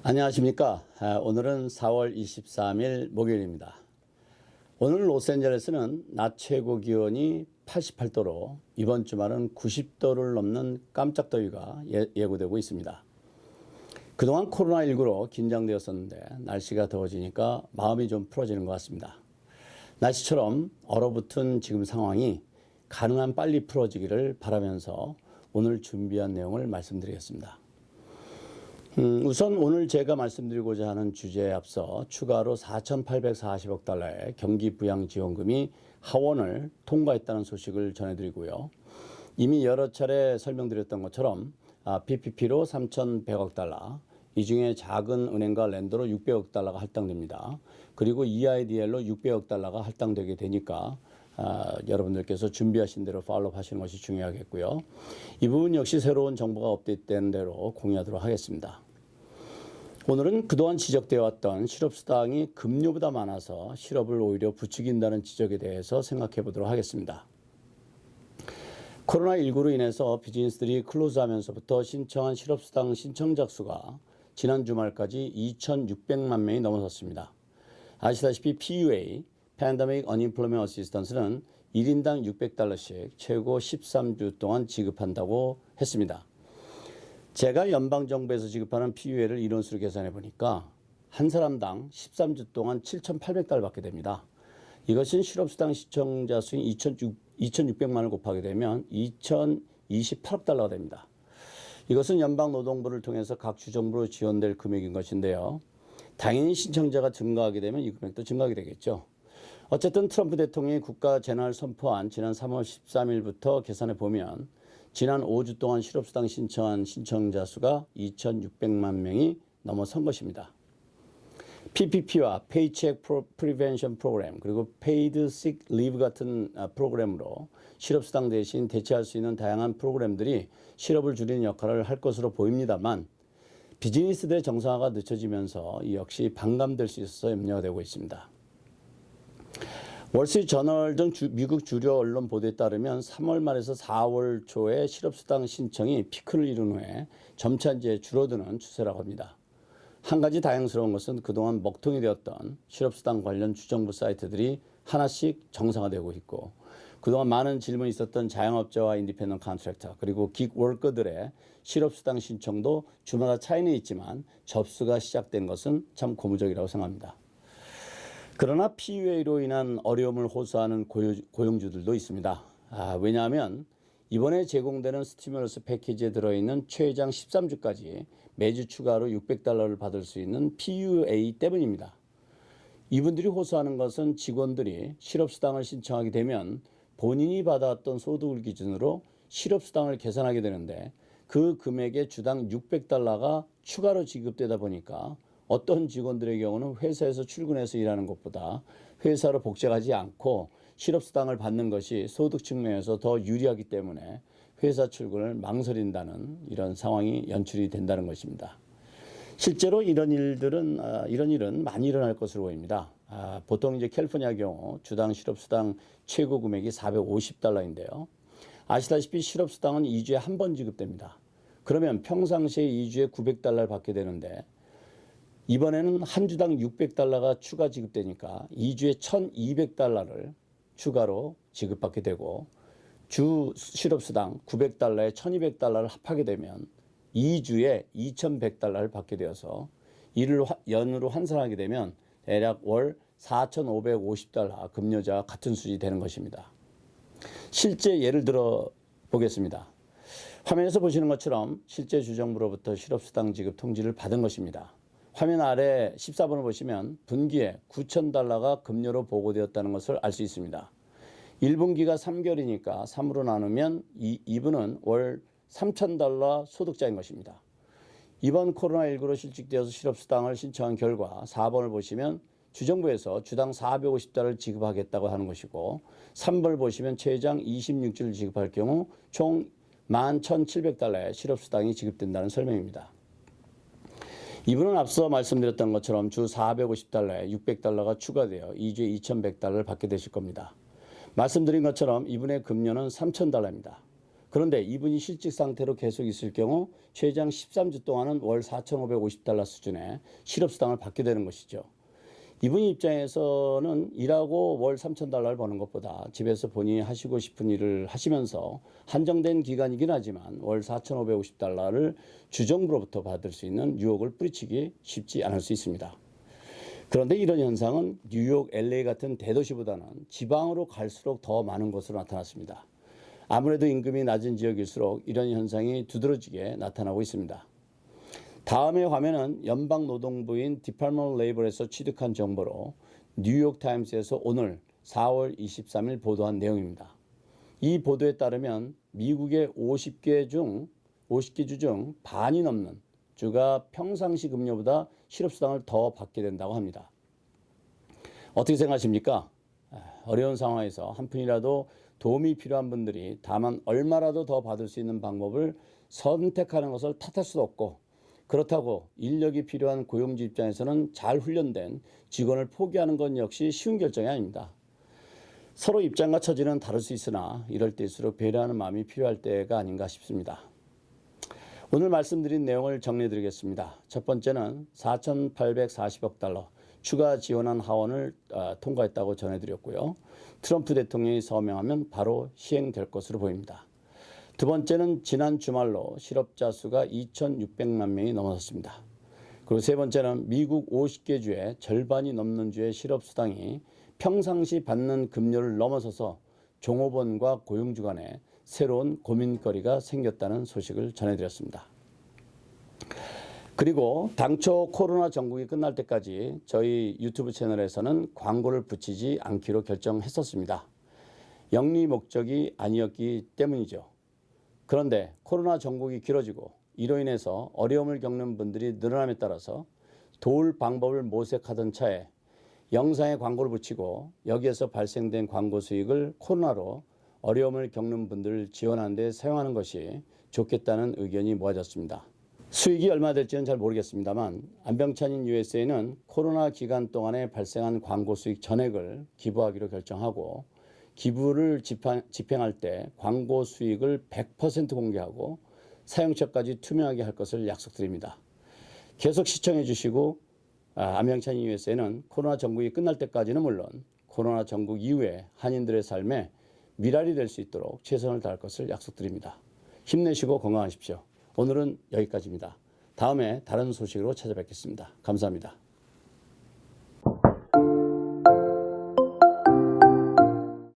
안녕하십니까. 오늘은 4월 23일 목요일입니다. 오늘 로스앤젤레스는 낮 최고 기온이 88도로 이번 주말은 90도를 넘는 깜짝 더위가 예고되고 있습니다. 그동안 코로나19로 긴장되었었는데 날씨가 더워지니까 마음이 좀 풀어지는 것 같습니다. 날씨처럼 얼어붙은 지금 상황이 가능한 빨리 풀어지기를 바라면서 오늘 준비한 내용을 말씀드리겠습니다. 우선 오늘 제가 말씀드리고자 하는 주제에 앞서 추가로 4,840억 달러의 경기부양지원금이 하원을 통과했다는 소식을 전해드리고요. 이미 여러 차례 설명드렸던 것처럼 PPP로 3,100억 달러, 이 중에 작은 은행과 랜더로 600억 달러가 할당됩니다. 그리고 EIDL로 600억 달러가 할당되게 되니까 여러분들께서 준비하신 대로 팔로우 하시는 것이 중요하겠고요. 이 부분 역시 새로운 정보가 업데이트된 대로 공유하도록 하겠습니다. 오늘은 그동안 지적되어 왔던 실업수당이 급료보다 많아서 실업을 오히려 부추긴다는 지적에 대해서 생각해 보도록 하겠습니다. 코로나19로 인해서 비즈니스들이 클로즈하면서부터 신청한 실업수당 신청자 수가 지난 주말까지 2,600만 명이 넘어섰습니다. 아시다시피 PUA, Pandemic Unemployment Assistance는 1인당 600달러씩 최고 13주 동안 지급한다고 했습니다. 제가 연방정부에서 지급하는 PUA를 인원수로 계산해 보니까 한 사람당 13주 동안 7,800달러 받게 됩니다. 이것은 실업수당 시청자 수인 2,600만을 곱하게 되면 2,028억 달러가 됩니다. 이것은 연방노동부를 통해서 각 주정부로 지원될 금액인 것인데요. 당연히 신청자가 증가하게 되면 이 금액도 증가하게 되겠죠. 어쨌든 트럼프 대통령이 국가 재난을 선포한 지난 3월 13일부터 계산해 보면 지난 5주 동안 실업수당 신청한 신청자 수가 2,600만 명이 넘어선 것입니다. PPP와 Paycheck Prevention Program 그리고 Paid Sick Leave 같은 프로그램으로 실업수당 대신 대체할 수 있는 다양한 프로그램들이 실업을 줄이는 역할을 할 것으로 보입니다만 비즈니스들의 정상화가 늦춰지면서 이 역시 반감될 수 있어서 염려가 되고 있습니다. 월스트리트저널 등 미국 주류 언론 보도에 따르면 3월 말에서 4월 초에 실업수당 신청이 피크를 이룬 후에 점차 이제 줄어드는 추세라고 합니다. 한 가지 다행스러운 것은 그동안 먹통이 되었던 실업수당 관련 주정부 사이트들이 하나씩 정상화되고 있고 그동안 많은 질문이 있었던 자영업자와 인디펜던트 컨트랙터 그리고 긱워커들의 실업수당 신청도 주마다 차이는 있지만 접수가 시작된 것은 참 고무적이라고 생각합니다. 그러나 PUA로 인한 어려움을 호소하는 고용주들도 있습니다. 왜냐하면 이번에 제공되는 스티뮬러스 패키지에 들어있는 최장 13주까지 매주 추가로 600달러를 받을 수 있는 PUA 때문입니다. 이분들이 호소하는 것은 직원들이 실업수당을 신청하게 되면 본인이 받아왔던 소득을 기준으로 실업수당을 계산하게 되는데 그 금액의 주당 600달러가 추가로 지급되다 보니까 어떤 직원들의 경우는 회사에서 출근해서 일하는 것보다 회사로 복직하지 않고 실업수당을 받는 것이 소득 측면에서 더 유리하기 때문에 회사 출근을 망설인다는 이런 상황이 연출이 된다는 것입니다. 실제로 이런 일은 많이 일어날 것으로 보입니다. 보통 이제 캘리포니아 경우 주당 실업수당 최고 금액이 450달러인데요. 아시다시피 실업수당은 2주에 한 번 지급됩니다. 그러면 평상시에 2주에 900달러를 받게 되는데 이번에는 한 주당 600달러가 추가 지급되니까 2주에 1,200달러를 추가로 지급받게 되고 주 실업수당 900달러에 1,200달러를 합하게 되면 2주에 2,100달러를 받게 되어서 이를 연으로 환산하게 되면 대략 월 4,550달러 급료자와 같은 수준이 되는 것입니다. 실제 예를 들어 보겠습니다. 화면에서 보시는 것처럼 실제 주정부로부터 실업수당 지급 통지를 받은 것입니다. 화면 아래 14번을 보시면 분기에 9,000달러가 급료로 보고되었다는 것을 알 수 있습니다. 1분기가 3개월이니까 3으로 나누면 이분은 월 3,000달러 소득자인 것입니다. 이번 코로나19로 실직되어서 실업수당을 신청한 결과 4번을 보시면 주정부에서 주당 450달러를 지급하겠다고 하는 것이고 3번을 보시면 최장 26주를 지급할 경우 총 11,700달러의 실업수당이 지급된다는 설명입니다. 이분은 앞서 말씀드렸던 것처럼 주 450달러에 600달러가 추가되어 2주에 2,100달러를 받게 되실 겁니다. 말씀드린 것처럼 이분의 급료는 3,000달러입니다. 그런데 이분이 실직 상태로 계속 있을 경우 최장 13주 동안은 월 4,550달러 수준의 실업수당을 받게 되는 것이죠. 이분 입장에서는 일하고 월 3,000달러를 버는 것보다 집에서 본인이 하시고 싶은 일을 하시면서 한정된 기간이긴 하지만 월 4,550달러를 주정부로부터 받을 수 있는 유혹을 뿌리치기 쉽지 않을 수 있습니다. 그런데 이런 현상은 뉴욕, LA 같은 대도시보다는 지방으로 갈수록 더 많은 것으로 나타났습니다. 아무래도 임금이 낮은 지역일수록 이런 현상이 두드러지게 나타나고 있습니다. 다음의 화면은 연방노동부인 디파트먼트 오브 레이버에서 취득한 정보로 뉴욕타임스에서 오늘 4월 23일 보도한 내용입니다. 이 보도에 따르면 미국의 50개 주 중 반이 넘는 주가 평상시 급료보다 실업수당을 더 받게 된다고 합니다. 어떻게 생각하십니까? 어려운 상황에서 한 푼이라도 도움이 필요한 분들이 다만 얼마라도 더 받을 수 있는 방법을 선택하는 것을 탓할 수도 없고, 그렇다고 인력이 필요한 고용주 입장에서는 잘 훈련된 직원을 포기하는 건 역시 쉬운 결정이 아닙니다. 서로 입장과 처지는 다를 수 있으나 이럴 때일수록 배려하는 마음이 필요할 때가 아닌가 싶습니다. 오늘 말씀드린 내용을 정리해드리겠습니다. 첫 번째는 4,840억 달러 추가 지원안 하원을 통과했다고 전해드렸고요. 트럼프 대통령이 서명하면 바로 시행될 것으로 보입니다. 두 번째는 지난 주말로 실업자 수가 2,600만 명이 넘어섰습니다. 그리고 세 번째는 미국 50개 주의 절반이 넘는 주의 실업수당이 평상시 받는 급료를 넘어서서 종업원과 고용주 간에 새로운 고민거리가 생겼다는 소식을 전해드렸습니다. 그리고 당초 코로나 전국이 끝날 때까지 저희 유튜브 채널에서는 광고를 붙이지 않기로 결정했었습니다. 영리 목적이 아니었기 때문이죠. 그런데 코로나 전국이 길어지고 이로 인해서 어려움을 겪는 분들이 늘어남에 따라서 도울 방법을 모색하던 차에 영상에 광고를 붙이고 여기에서 발생된 광고 수익을 코로나로 어려움을 겪는 분들을 지원하는 데 사용하는 것이 좋겠다는 의견이 모아졌습니다. 수익이 얼마 될지는 잘 모르겠습니다만 안병찬인 USA는 코로나 기간 동안에 발생한 광고 수익 전액을 기부하기로 결정하고, 기부를 집행할 때 광고 수익을 100% 공개하고 사용처까지 투명하게 할 것을 약속드립니다. 계속 시청해 주시고 안병찬인 USA는 코로나 전국이 끝날 때까지는 물론 코로나 전국 이후에 한인들의 삶에 미랄이 될 수 있도록 최선을 다할 것을 약속드립니다. 힘내시고 건강하십시오. 오늘은 여기까지입니다. 다음에 다른 소식으로 찾아뵙겠습니다. 감사합니다.